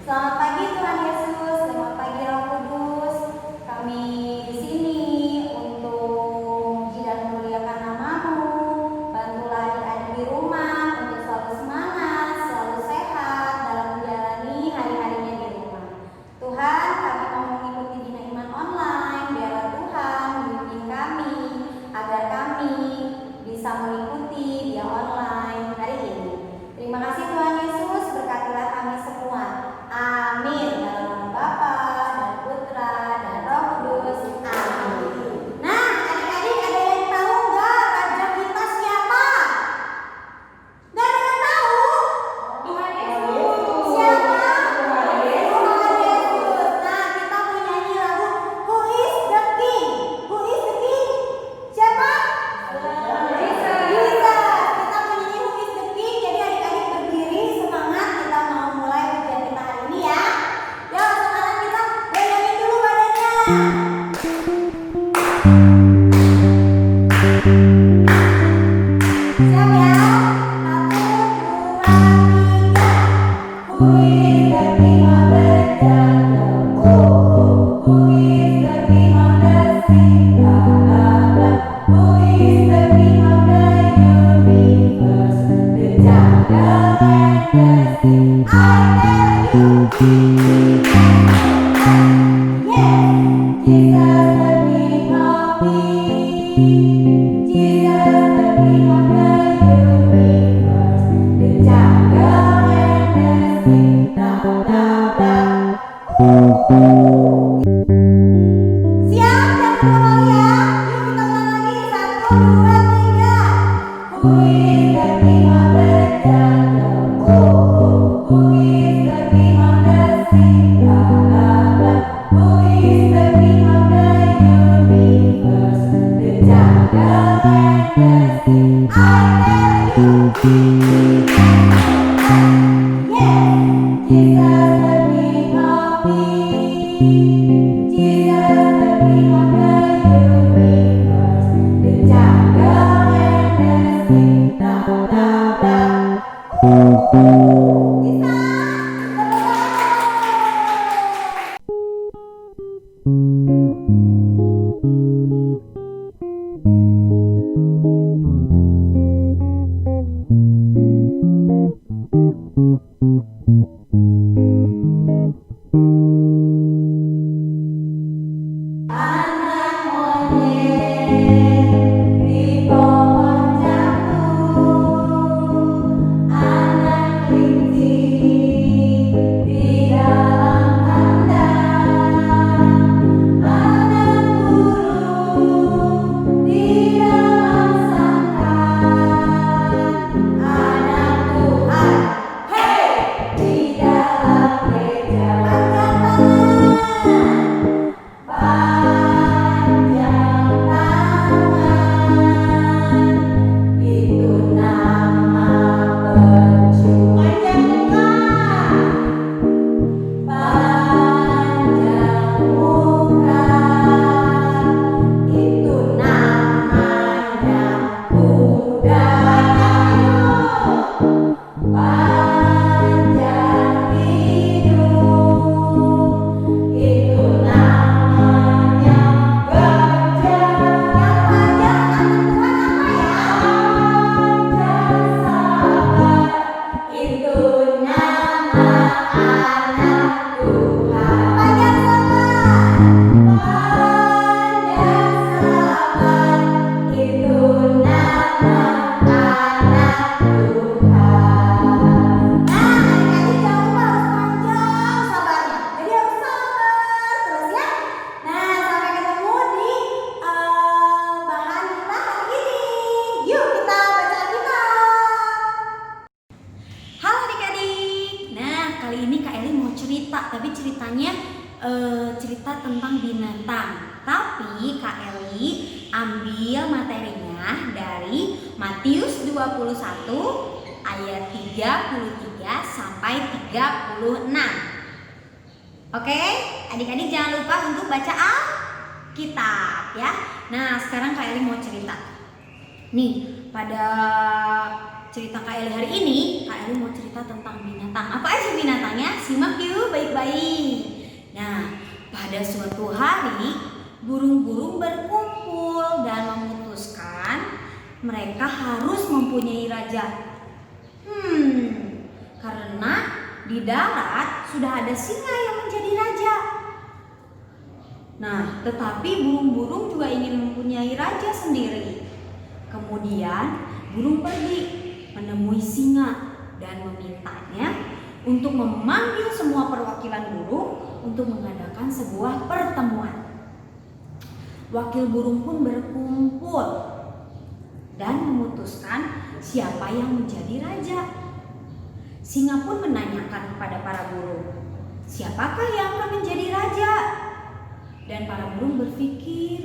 Selamat pagi Tuhan Yesus, selamat pagi Roh Kudus. Kami di sini untuk memuji dan memuliakan nama-Mu. Bantulah adik-adik di rumah untuk selalu semangat, selalu sehat dalam menjalani hari-harinya di rumah. Tuhan, kami mau mengikuti Bina Iman online. Biarlah Tuhan membimbing kami agar kami bisa mengikuti Dia online hari ini. Terima kasih Tuhan Yesus, berkatilah kami semua. Amin. Dalam nama Bapa dan Putra dan Roh Kudus. Amin. Nah, adik-adik ada yang tahu nggak raja kita siapa? Nggak ada yang tahu? Tuhan Yesus. Siapa? Tuhan Yesus. Tuhan Yesus. Nah, kita mau nyanyi lagu Who is the King? Who is the King? Siapa? Bisa. Kita mau nyanyi Who is the King. Jadi adik-adik berdiri semangat. Kita mau mulai ujian kita hari ini ya. Yuk, sekarang kita goyangin dulu badannya. Siap ya? 1, 2, 3. Who is the King of the jungle? Who is the King of the sea? Who is the King of the universe? The jungle and the sea. I tell you, yes, Jesus the King of Kings. Jesus the King of the universe. The jungle and the sea. Blah, blah, blah. Siap, yang kedua kali ya. Yuk kita ulang lagi. 1, 2, 3. Who is the King of the jungle? Who is the King of the sea? Blah, blah, blah. Who is the King of the universe? The jungle and the sea. I tell you, yes, Jesus the King of Kings. Jesus the King of the universe. The jungle and the sea. Blah, blah, blah. Bisa? Anak monyet di pohon jatuh, anak kelinci di dalam kandang, anak burung di dalam sangkar, anak Tuhan, hey, di dalam gereja. Panjang tangan, itu nama percuma. Panjang muka, itu namanya kuda. Panjang hidung, itu namanya gajah. Yang panjang anak Tuhan apa ya? Panjang sabar, itu nama anak Tuhan. Panjang sabar, panjang sabar, itu nama anak Tuhan. Nah, adik-adik jangan lupa harus panjang sabarnya. Jadi harus sabar terus ya. Nah, sampai ketemu di bahan kita hari ini. Yuk kita baca Alkitab. Halo adik-adik. Nah, kali ini Kak Eli mau cerita, tapi ceritanya cerita tentang binatang. Tapi Kak Eli ambil materinya dari Matius 21 ayat 33 sampai 36. Oke, adik-adik jangan lupa untuk baca Alkitab ya. Nah, sekarang Kak Eli mau cerita. Nih, pada cerita Kak Eli hari ini, Kak Eli mau cerita tentang binatang. Apa aja binatangnya? Simak yuk baik Pada suatu hari, burung-burung berkumpul dan memutuskan mereka harus mempunyai raja. Karena di darat sudah ada singa yang menjadi raja. Nah, tetapi burung-burung juga ingin mempunyai raja sendiri. Kemudian burung pergi menemui singa dan memintanya untuk memanggil semua perwakilan burung untuk mengadakan sebuah pertemuan. Wakil burung pun berkumpul dan memutuskan siapa yang menjadi raja. Singa pun menanyakan kepada para burung, siapakah yang akan menjadi raja? Dan para burung berpikir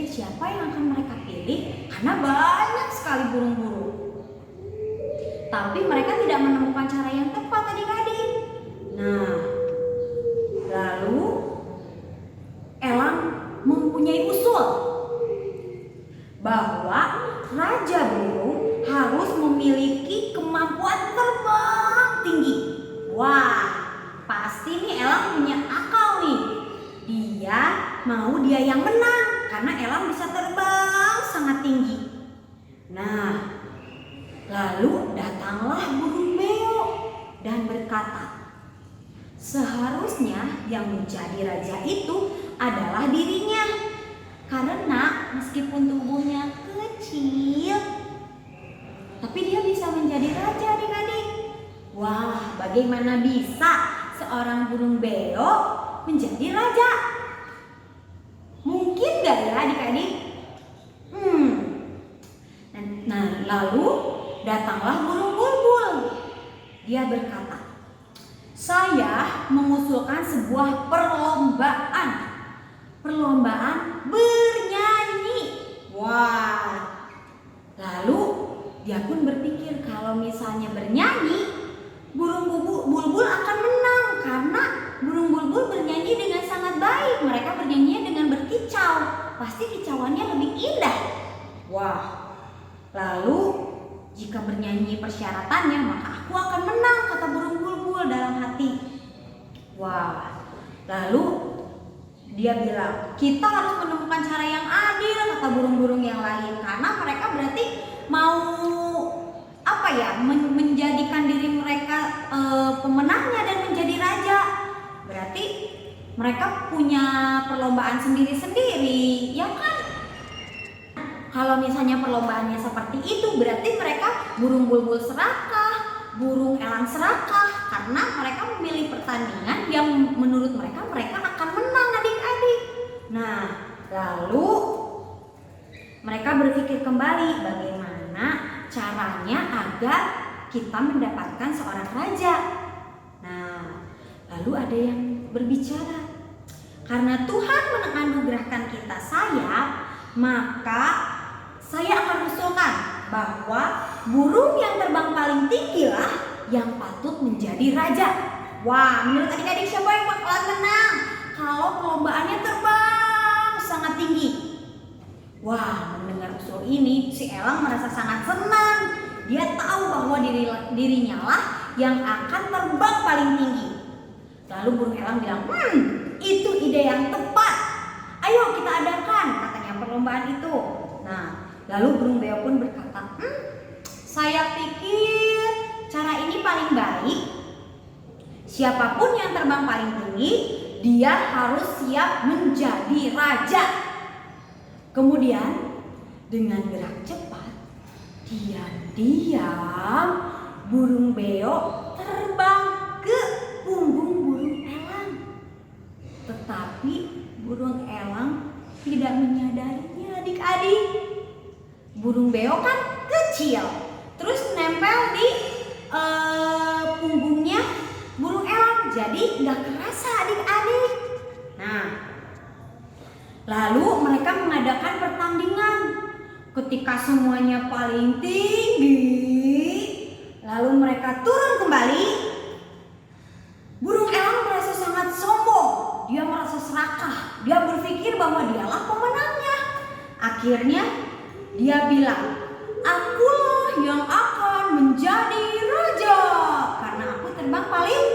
siapa yang akan mereka pilih karena banyak sekali burung-burung. Tapi mereka tidak menemukan cara yang tepat adik-adik. Nah, lalu elang mempunyai usul bahwa raja burung harus memiliki kemampuan terbang tinggi. Wah, pasti nih elang punya akal nih. Dia yang menang karena elang bisa terbang sangat tinggi. Nah, lalu datanglah burung beo dan berkata, seharusnya yang menjadi raja itu adalah dirinya. Karena meskipun tubuhnya kecil, tapi dia bisa menjadi raja adik-adik. Wah, bagaimana bisa seorang burung beo menjadi raja? Mungkin gak ya adik-adik? Nah, lalu datanglah burung bulbul. Dia berkata, saya mengusulkan sebuah perlombaan bernyanyi. Wah, lalu dia pun berpikir kalau misalnya bernyanyi, burung bulbul akan menang karena burung bulbul bernyanyi dengan sangat baik. Mereka bernyanyi dengan berkicau, pasti kicauannya lebih indah. Wah, lalu jika bernyanyi persyaratannya, maka aku akan menang, kata burung bulbul dalam hati. Wah, lalu dia bilang, kita harus menemukan cara yang adil, kata burung-burung yang lain, karena mereka berarti mau menjadikan diri mereka pemenangnya dan menjadi raja. Berarti mereka punya perlombaan sendiri-sendiri, ya kan? Kalau misalnya perlombaannya seperti itu, berarti mereka burung bulbul serakah, burung elang serakah, karena mereka memilih pertandingan yang menurut mereka akan menang adik-adik. Nah, lalu mereka berpikir kembali bagaimana caranya agar kita mendapatkan seorang raja. Nah, lalu ada yang berbicara, karena Tuhan menganugerahkan kita sayap, maka saya akan usulkan bahwa burung yang terbang paling tinggilah yang patut menjadi raja. Wah, menurut adik-adik siapa yang bakalan menang kalau perlombaannya terbang sangat tinggi? Wah, mendengar usul ini si elang merasa sangat senang. Dia tahu bahwa dirinya lah yang akan terbang paling tinggi. Lalu burung elang bilang, itu ide yang tepat. Ayo kita adakan, katanya perlombaan itu. Nah, lalu burung beo pun berkata, saya pikir cara ini paling baik. Siapapun yang terbang paling tinggi, dia harus siap menjadi raja. Kemudian dengan gerak cepat, diam-diam burung beo terbang ke punggung burung elang. Tetapi burung elang tidak menyadarinya adik-adik. Burung beo kan kecil, terus nempel di punggungnya burung elang, jadi nggak kerasa adik-adik. Nah, lalu mereka mengadakan pertandingan. Ketika semuanya paling tinggi, lalu mereka turun kembali. Burung elang merasa sangat sombong, dia merasa serakah, dia berpikir bahwa dialah pemenangnya. Akhirnya dia bilang, akulah yang akan menjadi raja karena aku terbang paling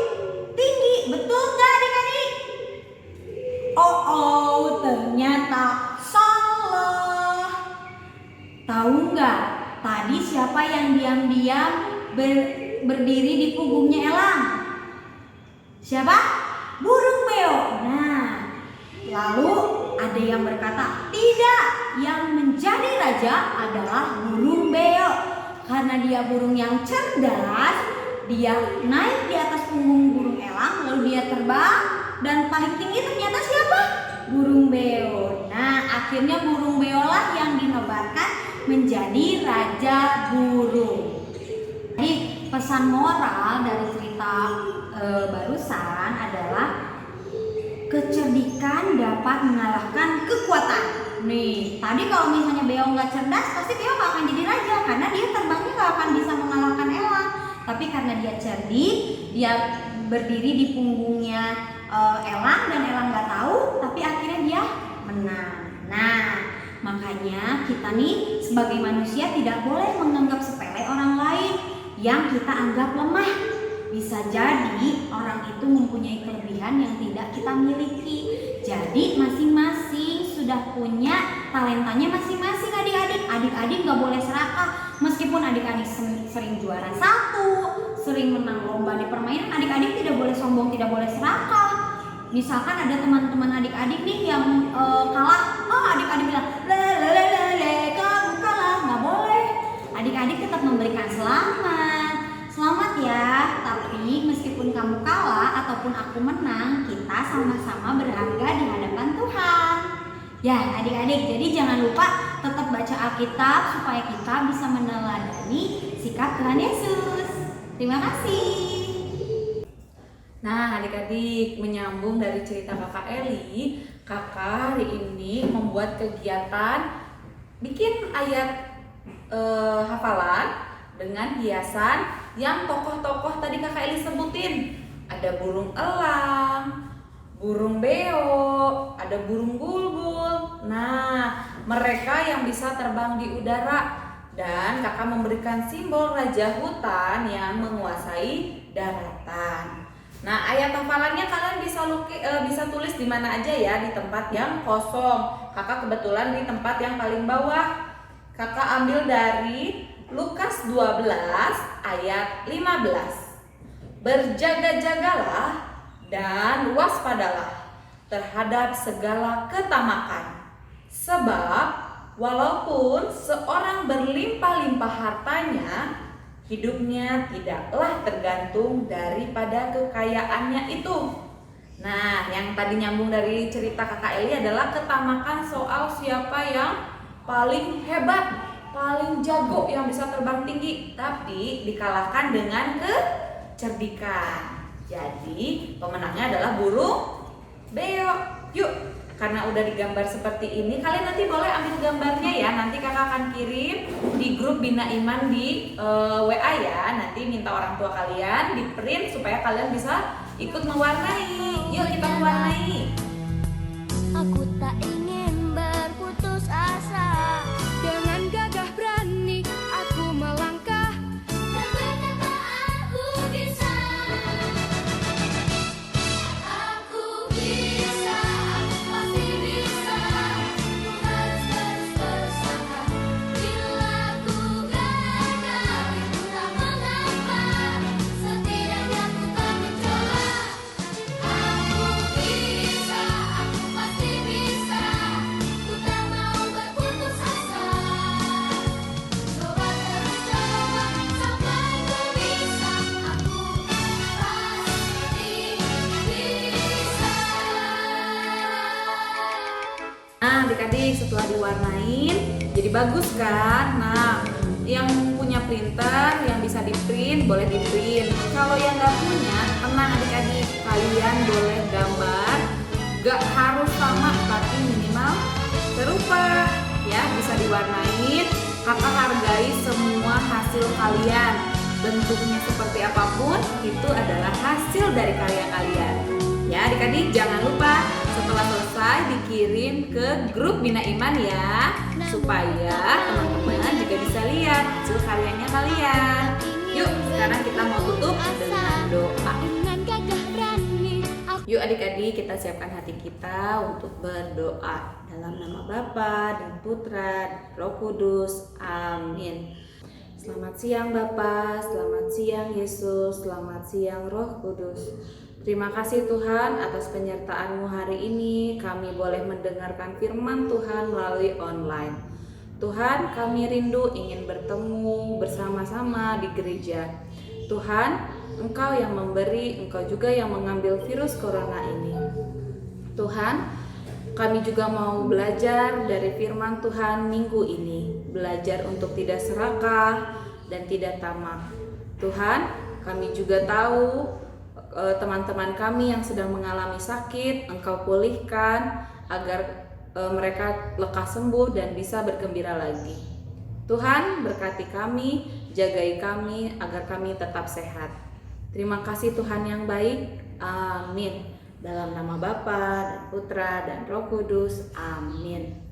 tinggi. Betul gak adik-adik? siapa yang diam-diam berdiri di punggungnya elang? Siapa? Burung beo. Nah, lalu ada yang berkata, tidak, yang menjadi raja adalah burung beo. Karena dia burung yang cerdas, dia naik di atas punggung burung elang, lalu dia terbang, dan paling tinggi ternyata siapa? Burung beo. Nah, akhirnya burung beo lah yang dinobatkan menjadi raja burung. Jadi pesan moral dari cerita barusan adalah kecerdikan dapat mengalahkan kekuatan. Nih, tadi kalau misalnya beo nggak cerdas, pasti beo nggak akan jadi raja karena dia terbangnya nggak akan bisa mengalahkan elang. Tapi karena dia cerdik, dia berdiri di punggungnya elang dan elang nggak tahu, tapi akhirnya dia menang. Nah, makanya kita nih sebagai manusia tidak boleh menganggap sepele orang lain yang kita anggap lemah. Bisa jadi orang itu mempunyai kelebihan yang tidak kita miliki. Jadi masing-masing sudah punya talentanya masing-masing adik-adik. Adik-adik gak boleh serakah. Meskipun adik-adik sering juara satu, sering menang lomba di permainan, adik-adik tidak boleh sombong, tidak boleh serakah. Misalkan ada teman-teman adik-adik nih yang kalah, adik-adik bilang le kamu kalah, nggak boleh. Adik-adik tetap memberikan selamat ya. Tapi meskipun kamu kalah ataupun aku menang, kita sama-sama berharga di hadapan Tuhan. Ya adik-adik, jadi jangan lupa tetap baca Alkitab supaya kita bisa meneladani sikap Tuhan Yesus. Terima kasih. Nah, adik-adik, menyambung dari cerita Kakak Eli, Kakak hari ini membuat kegiatan bikin ayat hafalan dengan hiasan yang tokoh-tokoh tadi Kakak Eli sebutin. Ada burung elang, burung beo, ada burung bulbul. Nah, mereka yang bisa terbang di udara. Dan kakak memberikan simbol raja hutan yang menguasai daratan. Nah, ayat hafalannya kalian bisa tulis di mana aja ya, di tempat yang kosong. Kakak kebetulan di tempat yang paling bawah. Kakak ambil dari Lukas 12 ayat 15. Berjaga-jagalah dan waspadalah terhadap segala ketamakan. Sebab walaupun seorang berlimpah-limpah hartanya, hidupnya tidaklah tergantung daripada kekayaannya itu. Nah, yang tadi nyambung dari cerita Kakak Eli adalah ketamakan soal siapa yang paling hebat, paling jago, yang bisa terbang tinggi, tapi dikalahkan dengan kecerdikan. Jadi pemenangnya adalah burung beo. Yuk, karena udah digambar seperti ini, kalian nanti boleh ambil gambarnya ya. Nanti kakak akan kirim di grup Bina Iman di WA ya. Nanti minta orang tua kalian di print supaya kalian bisa ikut mewarnai. Yuk kita mewarnai. Aku tak ingin berputus asa. Dengan gagah berani aku melangkah, dan berkata aku bisa. Aku bisa, aku pasti bisa. Ku harus terus berusaha. Bila ku gagal, itu tak mengapa. Setidaknya ku tak mencoba. Aku bisa, aku pasti bisa. Ku tak mau berputus asa. Coba terus coba sampai ku bisa. Aku pasti bisa. Nah, adik-adik, setelah diwarnain jadi bagus kan? Nah, yang punya printer yang bisa di print boleh di print. Kalau yang nggak punya, tenang adik-adik, kalian boleh gambar. Gak harus sama, tapi minimal serupa ya, bisa diwarnain. Kakak hargai semua hasil kalian. Bentuknya seperti apapun, itu adalah hasil dari karya kalian. Ya adik-adik, jangan lupa setelah selesai dikirim ke grup Bina Iman ya, supaya teman-teman juga bisa lihat hasil karyanya kalian. Yuk, sekarang kita mau tutup dengan doa. Dengan gagah berani aku Yuk adik-adik, kita siapkan hati kita untuk berdoa. Dalam nama Bapa dan Putra dan Roh Kudus. Amin. Selamat siang Bapa, selamat siang Yesus, selamat siang Roh Kudus. Terima kasih Tuhan atas penyertaan-Mu hari ini. Kami boleh mendengarkan firman Tuhan melalui online. Tuhan, kami rindu ingin bertemu bersama-sama di gereja. Tuhan, Engkau yang memberi, Engkau juga yang mengambil virus corona ini. Tuhan, kami juga mau belajar dari firman Tuhan minggu ini. Belajar untuk tidak serakah dan tidak tamak. Tuhan, kami juga tahu teman-teman kami yang sedang mengalami sakit, Engkau pulihkan agar mereka lekas sembuh dan bisa bergembira lagi. Tuhan, berkati kami, jagai kami agar kami tetap sehat. Terima kasih Tuhan yang baik. Amin. Dalam nama Bapa dan Putra dan Roh Kudus. Amin.